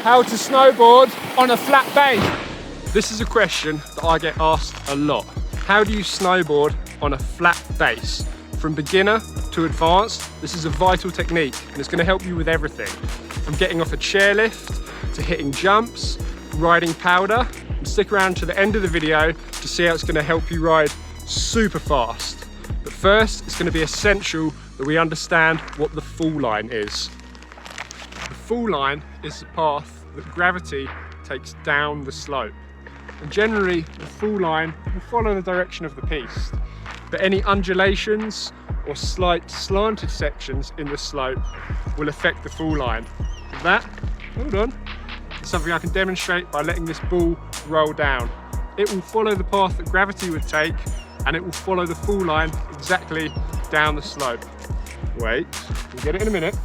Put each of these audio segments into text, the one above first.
how to snowboard on a flat base. This is a question that I get asked a lot. How do you snowboard on a flat base? From beginner to advanced, this is a vital technique and it's going to help you with everything. From getting off a chairlift to hitting jumps, riding powder. And stick around to the end of the video to see how it's going to help you ride super fast. But first, it's going to be essential that we understand what the fall line is. The fall line is the path that gravity takes down the slope. And generally, the fall line will follow the direction of the piste. But any undulations or slight slanted sections in the slope will affect the fall line. That, hold on, is something I can demonstrate by letting this ball roll down. It will follow the path that gravity would take and it will follow the fall line exactly down the slope. Wait, we'll get it in a minute.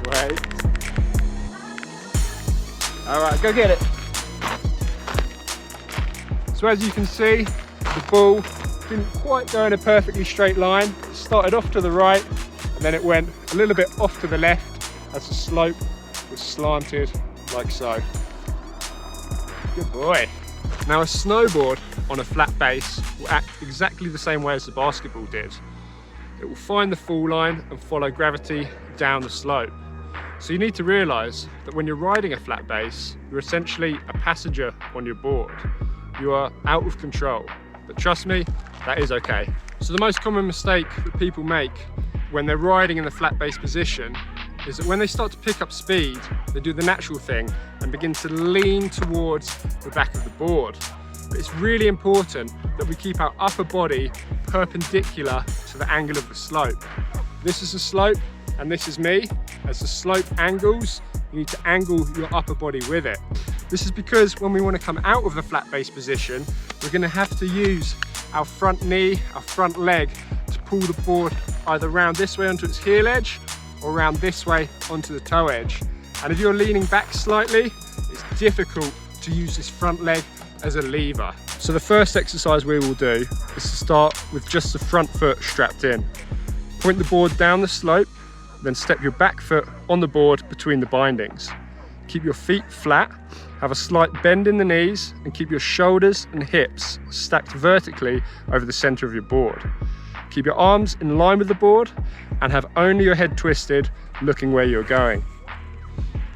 Wait. All right, go get it. So as you can see, the ball didn't quite go in a perfectly straight line. It started off to the right and then it went a little bit off to the left as the slope was slanted like so. Good boy. Now a snowboard on a flat base will act exactly the same way as the basketball did. It will find the fall line and follow gravity down the slope. So you need to realise that when you're riding a flat base, you're essentially a passenger on your board. You are out of control, but trust me, that is okay. So the most common mistake that people make when they're riding in the flat base position is that when they start to pick up speed, they do the natural thing and begin to lean towards the back of the board. But it's really important that we keep our upper body perpendicular to the angle of the slope. This is the slope and this is me. As the slope angles, you need to angle your upper body with it. This is because when we want to come out of the flat base position, we're going to have to use our front knee, our front leg to pull the board either round this way onto its heel edge or round this way onto the toe edge. And if you're leaning back slightly, it's difficult to use this front leg as a lever. So the first exercise we will do is to start with just the front foot strapped in. Point the board down the slope, then step your back foot on the board between the bindings. Keep your feet flat, have a slight bend in the knees, and keep your shoulders and hips stacked vertically over the center of your board. Keep your arms in line with the board and have only your head twisted, looking where you're going.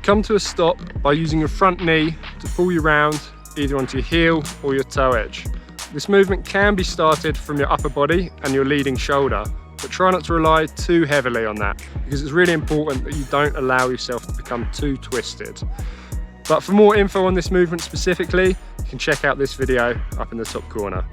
Come to a stop by using your front knee to pull you round either onto your heel or your toe edge. This movement can be started from your upper body and your leading shoulder, but try not to rely too heavily on that because it's really important that you don't allow yourself to become too twisted. But for more info on this movement specifically, you can check out this video up in the top corner.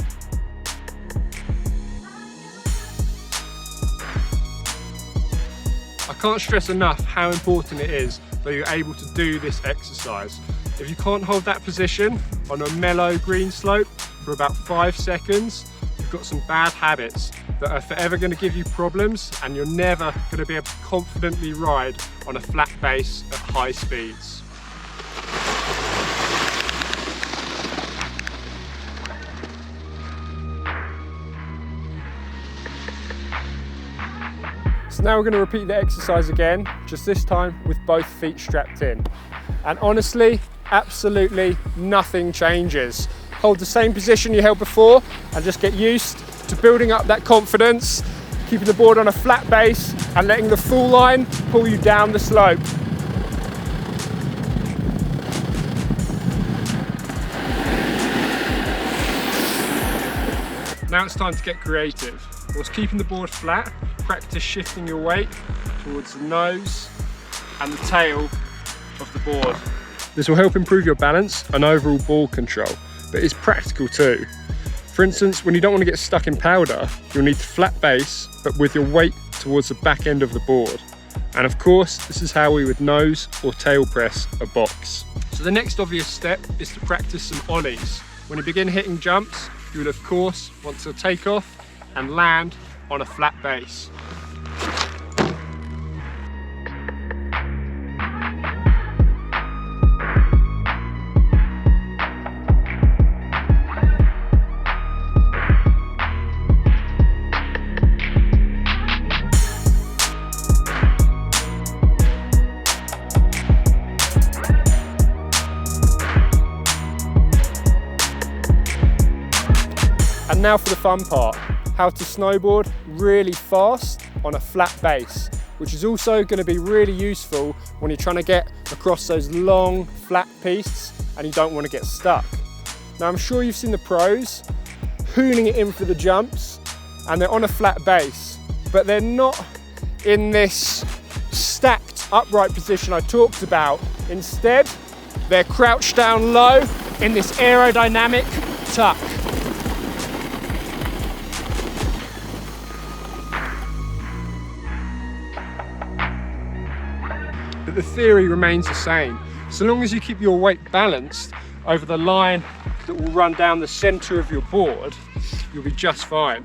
I can't stress enough how important it is that you're able to do this exercise. If you can't hold that position on a mellow green slope for about 5 seconds, you've got some bad habits that are forever going to give you problems and you're never going to be able to confidently ride on a flat base at high speeds. So now we're going to repeat the exercise again, just this time with both feet strapped in. And honestly, absolutely nothing changes. Hold the same position you held before and just get used to building up that confidence, keeping the board on a flat base and letting the fall line pull you down the slope. Now it's time to get creative. Whilst keeping the board flat, practice shifting your weight towards the nose and the tail of the board. This will help improve your balance and overall ball control, but it's practical too. For instance, when you don't want to get stuck in powder, you'll need flat base, but with your weight towards the back end of the board. And of course, this is how we would nose or tail press a box. So the next obvious step is to practice some ollies. When you begin hitting jumps, you will of course want to take off and land on a flat base. And now for the fun part, how to snowboard really fast on a flat base, which is also going to be really useful when you're trying to get across those long flat pistes and you don't want to get stuck. Now I'm sure you've seen the pros hooning it in for the jumps, and they're on a flat base, but they're not in this stacked upright position I talked about. Instead, they're crouched down low in this aerodynamic tuck. But the theory remains the same. So long as you keep your weight balanced over the line that will run down the center of your board, you'll be just fine.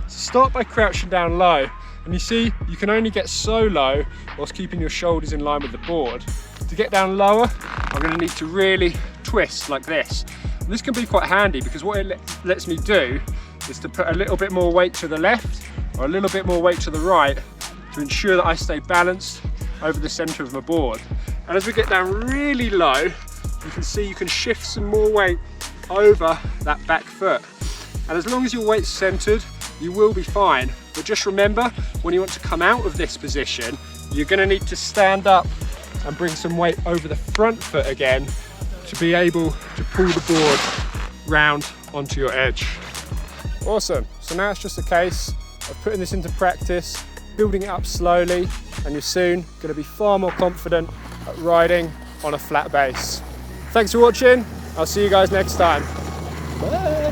So start by crouching down low, and you see you can only get so low whilst keeping your shoulders in line with the board. To get down lower, I'm going to need to really twist like this. And this can be quite handy because what it lets me do is to put a little bit more weight to the left or a little bit more weight to the right to ensure that I stay balanced over the center of my board. And as we get down really low, you can see you can shift some more weight over that back foot. And as long as your weight's centered, you will be fine. But just remember, when you want to come out of this position, you're going to need to stand up and bring some weight over the front foot again to be able to pull the board round onto your edge. Awesome. So now it's just a case of putting this into practice, building it up slowly, and you're soon going to be far more confident at riding on a flat base. Thanks for watching. I'll see you guys next time. Bye.